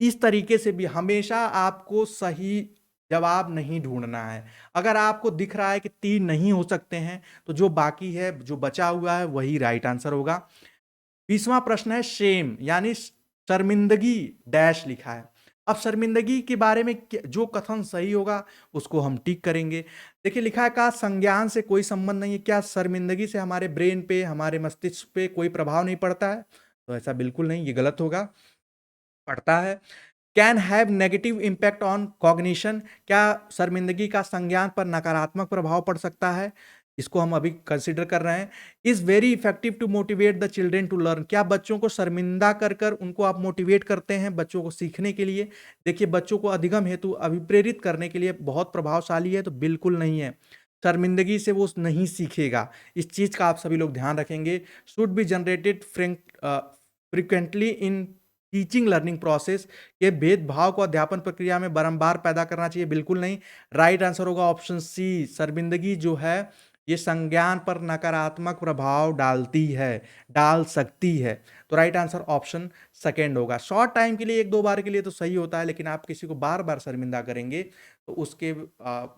Speaker 1: इस तरीके से भी हमेशा आपको सही जवाब नहीं ढूंढना है। अगर आपको दिख रहा है कि 3 नहीं हो सकते हैं, तो जो बाकी है, जो बचा हुआ है, वही राइट आंसर होगा। 20वां प्रश्न है शेम, यानी शर्मिंदगी डैश लिखा है। अब शर्मिंदगी के बारे में जो कथन सही होगा उसको हम टिक करेंगे। देखिए लिखा है का संज्ञान से कोई संबंध नहीं है। क्या शर्मिंदगी से हमारे ब्रेन पे, हमारे मस्तिष्क पे कोई प्रभाव नहीं पड़ता है? तो ऐसा बिल्कुल नहीं, ये गलत होगा, पड़ता है। Can have negative impact on cognition, क्या शर्मिंदगी का संज्ञान पर नकारात्मक प्रभाव पड़ सकता है? इसको हम अभी कंसिडर कर रहे हैं। Is very effective to motivate the children to learn, क्या बच्चों को शर्मिंदा कर कर उनको आप मोटिवेट करते हैं बच्चों को सीखने के लिए? देखिए बच्चों को अधिगम हेतु अभिप्रेरित करने के लिए बहुत प्रभावशाली है, तो बिल्कुल नहीं है। शर्मिंदगी से वो नहीं सीखेगा, इस चीज का आप सभी लोग ध्यान रखेंगे। Should be generated frequently in teaching learning process, ये भेदभाव को अध्यापन प्रक्रिया में बारंबार पैदा करना चाहिए, बिल्कुल नहीं। राइट आंसर होगा ऑप्शन सी, शर्मिंदगी जो है ये संज्ञान पर नकारात्मक प्रभाव डालती है, डाल सकती है। तो राइट आंसर ऑप्शन सेकेंड होगा। शॉर्ट टाइम के लिए 1-2 बार के लिए तो सही होता है, लेकिन आप किसी को बार बार शर्मिंदा करेंगे तो उसके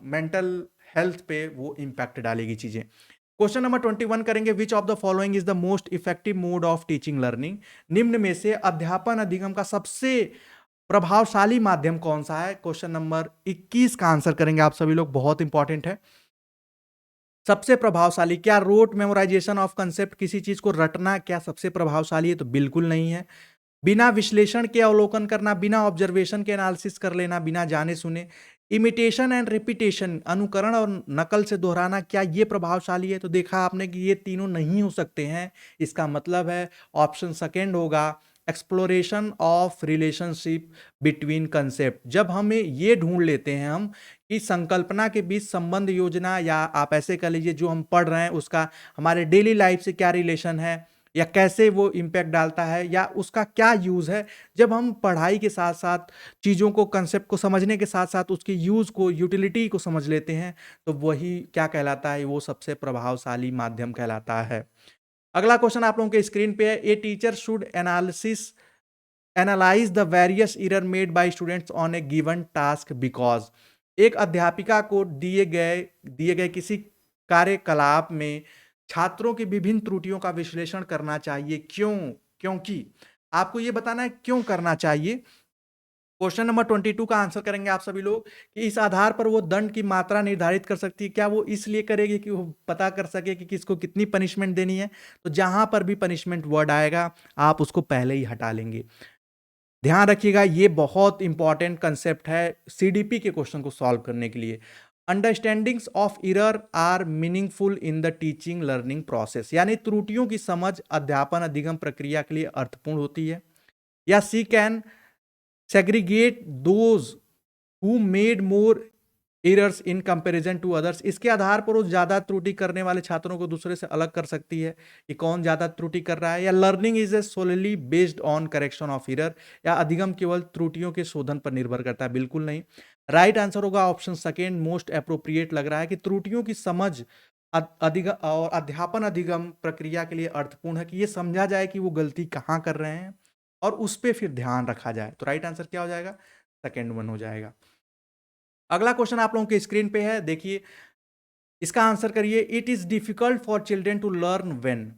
Speaker 1: मेंटल हेल्थ पे वो इम्पैक्ट डालेगी चीजें। क्वेश्चन नंबर 21 करेंगे, विच of the following is the most effective mode of teaching learning, निम्न में से अध्यापन अधिगम का सबसे प्रभावशाली माध्यम कौन सा है? क्वेश्चन नंबर 21 का आंसर करेंगे आप सभी लोग, बहुत इंपॉर्टेंट है। सबसे प्रभावशाली, क्या रोट मेमोराइजेशन ऑफ कंसेप्ट, किसी चीज को रटना क्या सबसे प्रभावशाली है? तो बिल्कुल नहीं है। बिना विश्लेषण के अवलोकन करना, बिना ऑब्जर्वेशन के एनालिसिस कर लेना, बिना जाने सुने। इमिटेशन एंड रिपीटेशन, अनुकरण और नकल से दोहराना, क्या ये प्रभावशाली है? तो देखा आपने कि ये तीनों नहीं हो सकते हैं। इसका मतलब है ऑप्शन सेकेंड होगा, exploration of relationship between concept. जब हमें ये ढूंढ लेते हैं हम कि संकल्पना के बीच संबंध योजना, या आप ऐसे कह लीजिए जो हम पढ़ रहे हैं उसका हमारे डेली लाइफ से क्या रिलेशन है, या कैसे वो इम्पैक्ट डालता है, या उसका क्या यूज़ है। जब हम पढ़ाई के साथ साथ चीज़ों को, कंसेप्ट को समझने के साथ साथ उसके यूज़ को, यूटिलिटी को समझ लेते हैं, तो वही क्या कहलाता है? वो सबसे प्रभावशाली माध्यम कहलाता है। अगला क्वेश्चन आप लोगों के स्क्रीन पे है, ए teacher should analyse the various error made by students on A given task because, एक अध्यापिका को दिए गए किसी कार्यकलाप में छात्रों की विभिन्न त्रुटियों का विश्लेषण करना चाहिए। क्यों? क्योंकि आपको ये बताना है क्यों करना चाहिए। क्वेश्चन नंबर 22 का आंसर करेंगे आप सभी लोग कि इस आधार पर वो दंड की मात्रा निर्धारित कर सकती है। क्या वो इसलिए करेगी कि वो पता कर सके कि किसको कितनी पनिशमेंट देनी है? तो जहां पर भी पनिशमेंट वर्ड आएगा आप उसको पहले ही हटा लेंगे। ध्यान रखिएगा, ये बहुत इंपॉर्टेंट कंसेप्ट है सीडीपी के क्वेश्चन को सॉल्व करने के लिए। Understandings of error are meaningful in the teaching learning process, यानी त्रुटियों की समझ अध्यापन अधिगम प्रक्रिया के लिए अर्थपूर्ण होती है। या she can segregate those who made more errors in comparison to others, इसके आधार पर वो ज्यादा त्रुटि करने वाले छात्रों को दूसरे से अलग कर सकती है कि कौन ज्यादा त्रुटि कर रहा है। या learning is a solely based on correction of error, या अधिगम केवल त्रुटियों के शोधन पर निर्भर करता है? बिल्कुल नहीं। राइट आंसर होगा ऑप्शन सेकेंड, मोस्ट अप्रोप्रिएट लग रहा है कि त्रुटियों की समझ अधिगम और अध्यापन अधिगम प्रक्रिया के लिए अर्थपूर्ण है, कि ये समझा जाए कि वो गलती कहाँ कर रहे हैं और उस पर फिर ध्यान रखा जाए। तो राइट आंसर क्या हो जाएगा? सेकेंड वन हो जाएगा। अगला क्वेश्चन आप लोगों के स्क्रीन पे है, देखिए इसका आंसर करिए। It is difficult for children to learn when,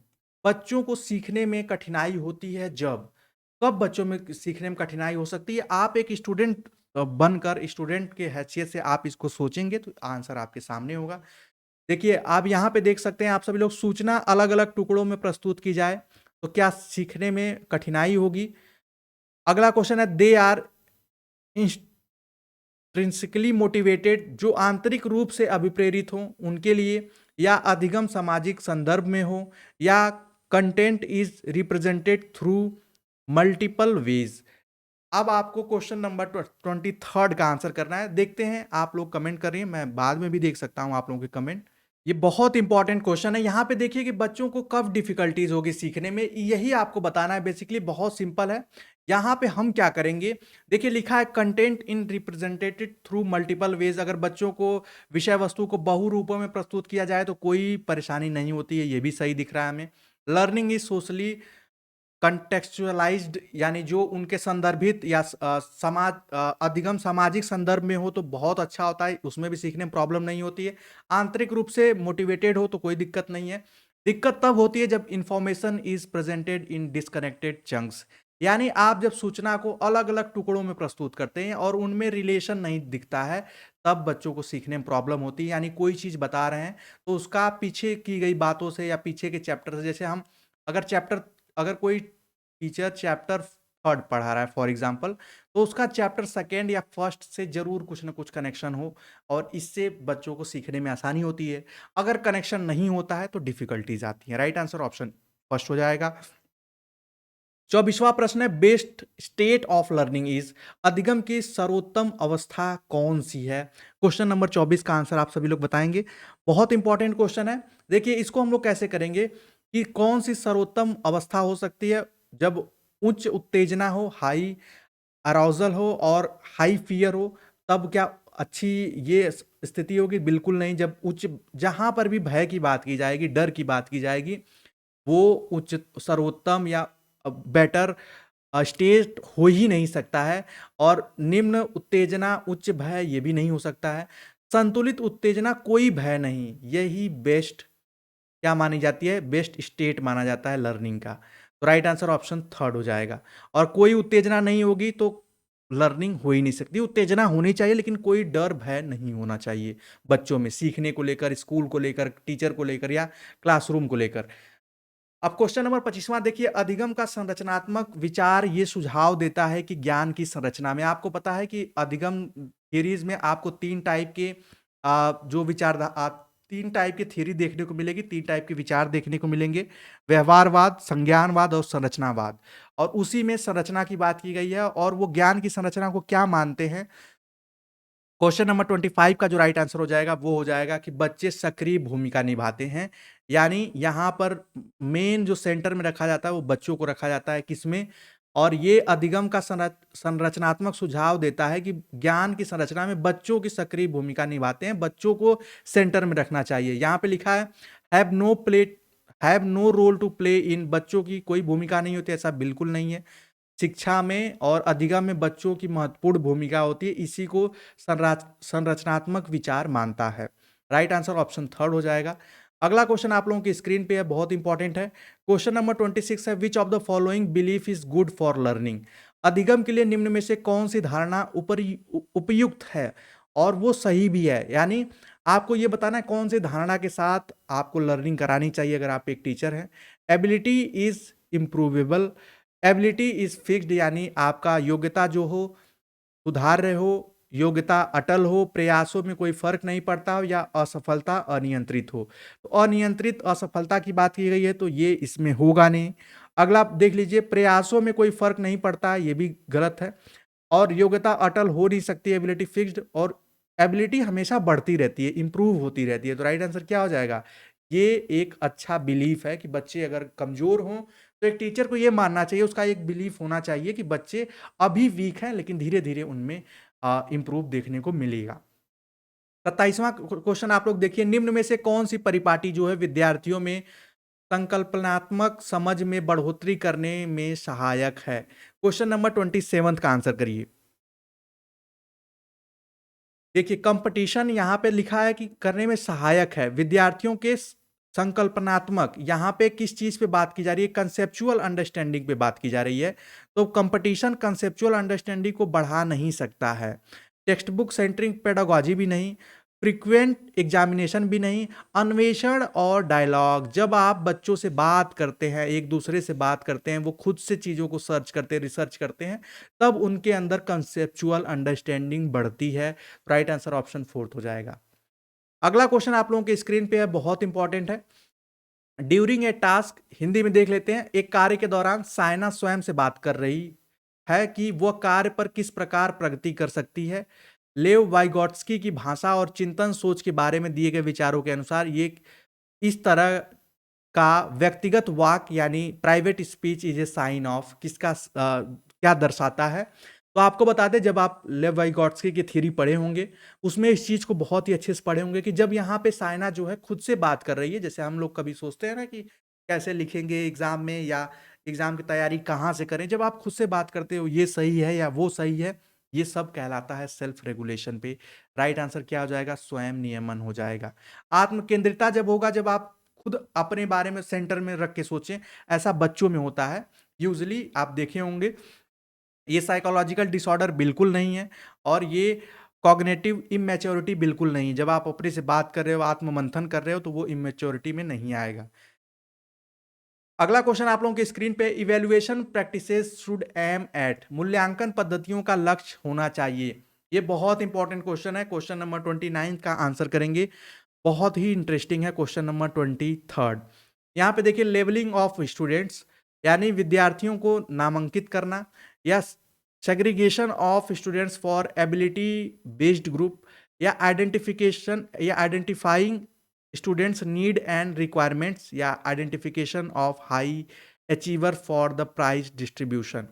Speaker 1: बच्चों को सीखने में कठिनाई होती है जब। कब बच्चों में सीखने में कठिनाई हो सकती है? आप एक स्टूडेंट बनकर, स्टूडेंट के हैसियत से आप इसको सोचेंगे तो आंसर आपके सामने होगा। देखिए आप यहाँ पे देख सकते हैं, आप सभी लोग, सूचना अलग अलग टुकड़ों में प्रस्तुत की जाए तो क्या सीखने में कठिनाई होगी? अगला क्वेश्चन है, दे आर इंट्रिंसिकली मोटिवेटेड, जो आंतरिक रूप से अभिप्रेरित हों उनके लिए, या अधिगम सामाजिक संदर्भ में हो, या content is represented through multiple ways. अब आपको क्वेश्चन नंबर 23 का आंसर करना है। देखते हैं, आप लोग कमेंट कर रही हैं, मैं बाद में भी देख सकता हूँ आप लोगों के कमेंट। ये बहुत इंपॉर्टेंट क्वेश्चन है। यहाँ पे देखिए कि बच्चों को कब डिफिकल्टीज होगी सीखने में, यही आपको बताना है। बेसिकली बहुत सिंपल है। यहाँ पे हम क्या करेंगे, देखिए लिखा है content in represented through multiple ways. अगर बच्चों को विषय वस्तु को बहु रूपों में प्रस्तुत किया जाए तो कोई परेशानी नहीं होती है, ये भी सही दिख रहा है हमें। लर्निंग इज सोशली कंटेक्चुअलाइज्ड, यानी जो उनके संदर्भित या अधिगम सामाजिक संदर्भ में हो तो बहुत अच्छा होता है, उसमें भी सीखने में प्रॉब्लम नहीं होती है। आंतरिक रूप से मोटिवेटेड हो तो कोई दिक्कत नहीं है। दिक्कत तब होती है जब information is presented in disconnected chunks, यानी आप जब सूचना को अलग अलग टुकड़ों में प्रस्तुत करते हैं और उनमें रिलेशन नहीं दिखता है, तब बच्चों को सीखने में प्रॉब्लम होती है। यानी कोई चीज़ बता रहे हैं तो उसका पीछे की गई बातों से या पीछे के चैप्टर से, जैसे हम अगर चैप्टर अगर कोई टीचर चैप्टर थर्ड पढ़ा रहा है फॉर एग्जांपल, तो उसका चैप्टर सेकेंड या फर्स्ट से जरूर कुछ ना कुछ कनेक्शन हो, और इससे बच्चों को सीखने में आसानी होती है। अगर कनेक्शन नहीं होता है तो डिफिकल्टीज आती है। राइट आंसर ऑप्शन फर्स्ट हो जाएगा। 24वां प्रश्न है, best state of learning is, अधिगम की सर्वोत्तम अवस्था कौन सी है? क्वेश्चन नंबर 24 का आंसर आप सभी लोग बताएंगे। बहुत इंपॉर्टेंट क्वेश्चन है। देखिए इसको हम लोग कैसे करेंगे कि कौन सी सर्वोत्तम अवस्था हो सकती है, जब उच्च उत्तेजना हो, हाई अराउजल हो और हाई फियर हो, तब क्या अच्छी ये स्थिति होगी? बिल्कुल नहीं। जब उच्च, जहां पर भी भय की बात की जाएगी, डर की बात की जाएगी, वो उच्च सर्वोत्तम या बेटर स्टेट हो ही नहीं सकता है। और निम्न उत्तेजना उच्च भय ये भी नहीं हो सकता है। संतुलित उत्तेजना कोई भय नहीं, यही बेस्ट क्या मानी जाती है? बेस्ट स्टेट माना जाता है लर्निंग का। तो राइट आंसर ऑप्शन थर्ड हो जाएगा। और कोई उत्तेजना नहीं होगी तो लर्निंग हो ही नहीं सकती। उत्तेजना होनी चाहिए लेकिन कोई डर भय नहीं होना चाहिए बच्चों में, सीखने को लेकर, स्कूल को लेकर, टीचर को लेकर या क्लासरूम को लेकर। अब क्वेश्चन नंबर 25वां देखिए, अधिगम का संरचनात्मक विचार ये सुझाव देता है कि ज्ञान की संरचना में, आपको पता है कि अधिगम थ्योरीज में आपको तीन टाइप के जो विचार, तीन टाइप की थ्योरी देखने को मिलेगी, तीन टाइप के विचार देखने को मिलेंगे, व्यवहारवाद, संज्ञानवाद और संरचनावाद। और उसी में संरचना की बात की गई है, और वो ज्ञान की संरचना को क्या मानते हैं। क्वेश्चन नंबर 25 का जो राइट आंसर हो जाएगा वो हो जाएगा कि बच्चे सक्रिय भूमिका निभाते हैं। यानी यहां पर मेन जो सेंटर में रखा जाता है वो बच्चों को रखा जाता है, किसमें? और ये अधिगम का संरचनात्मक सुझाव देता है कि ज्ञान की संरचना में बच्चों की सक्रिय भूमिका निभाते हैं, बच्चों को सेंटर में रखना चाहिए। यहाँ पे लिखा है have no play have no role to play in, बच्चों की कोई भूमिका नहीं होती, ऐसा बिल्कुल नहीं है। शिक्षा में और अधिगम में बच्चों की महत्वपूर्ण भूमिका होती है, इसी को संरचनात्मक विचार मानता है। राइट आंसर ऑप्शन थर्ड हो जाएगा। अगला क्वेश्चन आप लोगों की स्क्रीन पे है, बहुत इंपॉर्टेंट है। क्वेश्चन नंबर 26 है, which of the following belief is good for learning, अधिगम के लिए निम्न में से कौन सी धारणा उपयुक्त है और वो सही भी है। यानी आपको ये बताना है कौन सी धारणा के साथ आपको लर्निंग करानी चाहिए अगर आप एक टीचर हैं। Ability is improvable, ability is fixed, यानी आपका योग्यता जो हो सुधार रहे हो, योग्यता अटल हो, प्रयासों में कोई फर्क नहीं पड़ता हो, या असफलता अनियंत्रित हो। तो अनियंत्रित असफलता की बात की गई है तो ये इसमें होगा नहीं। अगला आप देख लीजिए, प्रयासों में कोई फर्क नहीं पड़ता, ये भी गलत है। और योग्यता अटल हो नहीं सकती, एबिलिटी फिक्स्ड, और एबिलिटी हमेशा बढ़ती रहती है, इंप्रूव होती रहती है। तो राइट आंसर क्या हो जाएगा? ये एक अच्छा बिलीफ है कि बच्चे अगर कमजोर हों तो एक टीचर को ये मानना चाहिए, उसका एक बिलीफ होना चाहिए कि बच्चे अभी वीक हैं लेकिन धीरे धीरे उनमें इंप्रूव देखने को मिलेगा। 27वां क्वेश्चन आप लोग देखिए, निम्न में से कौन सी परिपाटी जो है विद्यार्थियों में संकल्पनात्मक समझ में बढ़ोतरी करने में सहायक है? क्वेश्चन नंबर 27 का आंसर करिए। देखिए कंपटीशन यहाँ पे लिखा है कि करने में सहायक है, विद्यार्थियों के संकल्पनात्मक, यहाँ पे किस चीज पे बात की जा रही है? कंसेप्चुअल अंडरस्टैंडिंग पे बात की जा रही है। तो कंपटीशन कंसेप्चुअल अंडरस्टैंडिंग को बढ़ा नहीं सकता है, टेक्स्ट बुक सेंटरिंग पेडागोजी भी नहीं, फ्रीक्वेंट एग्जामिनेशन भी नहीं, अन्वेषण और डायलॉग। जब आप बच्चों से बात करते हैं, एक दूसरे से बात करते हैं, वो खुद से चीज़ों को सर्च करते हैं, रिसर्च करते हैं, तब उनके अंदर कंसेप्चुअल अंडरस्टैंडिंग बढ़ती है। राइट आंसर ऑप्शन फोर्थ हो जाएगा। अगला क्वेश्चन आप लोगों के स्क्रीन पे है, बहुत इंपॉर्टेंट है। ड्यूरिंग ए टास्क, हिंदी में देख लेते हैं, एक कार्य के दौरान सायना स्वयं से बात कर रही है कि वह कार्य पर किस प्रकार प्रगति कर सकती है। लेव वाइगॉट्स्की की भाषा और चिंतन सोच के बारे में दिए गए विचारों के अनुसार ये इस तरह का व्यक्तिगत वाक यानी private speech is a sign of किसका क्या दर्शाता है। तो आपको बता दें, जब आप लेव वाइगॉट्स्की की थ्योरी पढ़े होंगे उसमें इस चीज को बहुत ही अच्छे से पढ़े होंगे कि जब यहाँ पे साइना जो है खुद से बात कर रही है, जैसे हम लोग कभी सोचते हैं ना कि कैसे लिखेंगे एग्जाम में या एग्जाम की तैयारी कहाँ से करें, जब आप खुद से बात करते हो ये सही है या वो सही है, ये सब कहलाता है सेल्फ रेगुलेशन पे। राइट आंसर क्या हो जाएगा? स्वयं नियमन हो जाएगा। आत्मकेंद्रिता जब होगा, जब आप खुद अपने बारे में सेंटर में रख के सोचें, ऐसा बच्चों में होता है यूजली, आप देखे होंगे। ये साइकोलॉजिकल डिसऑर्डर बिल्कुल नहीं है और ये कॉग्निटिव इमेच्योरिटी बिल्कुल नहीं। जब आप अपने से बात कर रहे हो, आत्म मंथन कर रहे हो, तो वो इमेच्योरिटी में नहीं आएगा। अगला क्वेश्चन आप लोगों की स्क्रीन पे, evaluation practices should aim at, मूल्यांकन पद्धतियों का लक्ष्य होना चाहिए। ये बहुत इंपॉर्टेंट क्वेश्चन है। क्वेश्चन नंबर 29 का आंसर करेंगे। बहुत ही इंटरेस्टिंग है क्वेश्चन नंबर 23। यहाँ पे देखिए, लेवलिंग ऑफ स्टूडेंट्स यानी विद्यार्थियों को नामांकित करना, या segregation of students for ability based group, या आइडेंटिफिकेशन या identifying students need and requirements, या identification of high achiever for the prize distribution.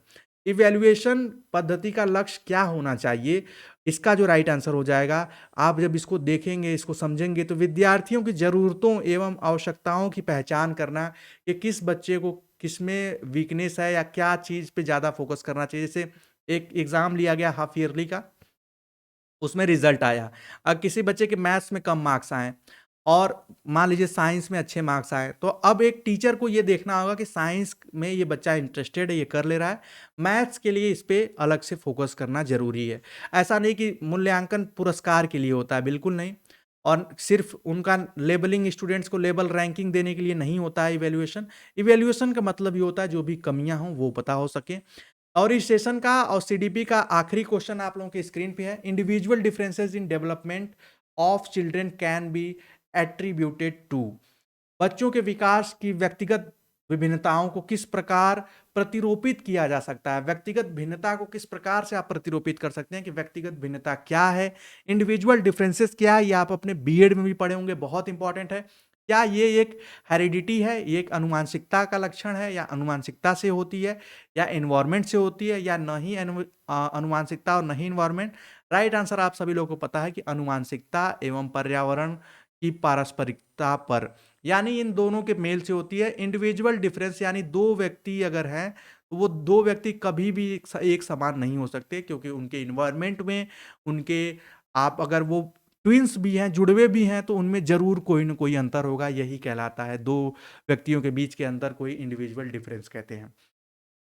Speaker 1: Evaluation पद्धति का लक्ष्य क्या होना चाहिए? इसका जो राइट आंसर हो जाएगा, आप जब इसको देखेंगे, इसको समझेंगे, तो विद्यार्थियों की ज़रूरतों एवं आवश्यकताओं की पहचान करना कि किस बच्चे को किस में वीकनेस है या क्या चीज़ पे ज़्यादा फोकस करना चाहिए। जैसे एक एग्ज़ाम लिया गया हाफ ईयरली का, उसमें रिजल्ट आया, किसी बच्चे के मैथ्स में कम मार्क्स आए और मान लीजिए साइंस में अच्छे मार्क्स आए, तो अब एक टीचर को ये देखना होगा कि साइंस में ये बच्चा इंटरेस्टेड है, ये कर ले रहा है, मैथ्स के लिए इस पे अलग से फोकस करना जरूरी है। ऐसा नहीं कि मूल्यांकन पुरस्कार के लिए होता है, बिल्कुल नहीं। और सिर्फ उनका लेबलिंग, स्टूडेंट्स को लेबल रैंकिंग देने के लिए नहीं होता है इवेल्युएशन। इवेल्युएशन का मतलब ये होता है जो भी कमियां हों वो पता हो सके। और इस सेशन का और सीडीपी का आखिरी क्वेश्चन आप लोगों की स्क्रीन पे है, individual differences in development of children can be attributed to, बच्चों के विकास की व्यक्तिगत विभिन्नताओं को किस प्रकार प्रतिरूपित किया जा सकता है। व्यक्तिगत भिन्नता को किस प्रकार से आप प्रतिरूपित कर सकते हैं कि व्यक्तिगत भिन्नता क्या है, इंडिविजुअल डिफरेंसेस क्या है, ये आप अपने बीएड में भी पढ़े होंगे, बहुत इंपॉर्टेंट है। क्या ये एक हेरिडिटी है, ये एक अनुवांशिकता का लक्षण है, या अनुवांशिकता से होती है, या एनवायरमेंट से होती है, या नहीं अनुवांशिकता और नहीं एनवायरमेंट। राइट आंसर आप सभी लोगों को पता है कि अनुवांशिकता एवं पर्यावरण की पारस्परिकता पर, यानी इन दोनों के मेल से होती है। इंडिविजुअल डिफरेंस यानी दो व्यक्ति अगर हैं तो वो दो व्यक्ति कभी भी एक समान नहीं हो सकते, क्योंकि उनके इन्वायरमेंट में, उनके, आप अगर वो ट्विंस भी हैं, जुड़वे भी हैं, तो उनमें जरूर कोई ना कोई अंतर होगा। यही कहलाता है दो व्यक्तियों के बीच के अंतर को ही इंडिविजुअल डिफरेंस कहते हैं।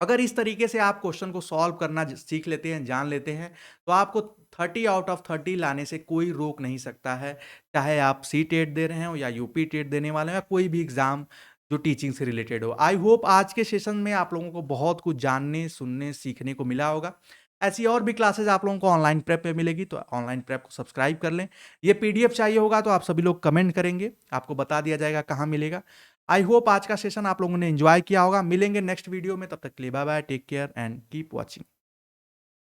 Speaker 1: अगर इस तरीके से आप क्वेश्चन को सॉल्व करना सीख लेते हैं, जान लेते हैं, तो आपको 30 आउट ऑफ 30 लाने से कोई रोक नहीं सकता है। चाहे आप सी टेट दे रहे हो या यूपी टेट देने वाले हो, या कोई भी एग्जाम जो टीचिंग से रिलेटेड हो। आई होप आज के सेशन में आप लोगों को बहुत कुछ जानने, सुनने, सीखने को मिला होगा। ऐसी और भी क्लासेस आप लोगों को ऑनलाइन प्रेप में मिलेगी, तो ऑनलाइन प्रेप को सब्सक्राइब कर लें। ये पीडीएफ चाहिए होगा तो आप सभी लोग कमेंट करेंगे, आपको बता दिया जाएगा कहाँ मिलेगा। आई होप आज का सेशन आप लोगों ने एंजॉय किया होगा। मिलेंगे नेक्स्ट वीडियो में, तब तक के लिए bye bye, take care and keep watching.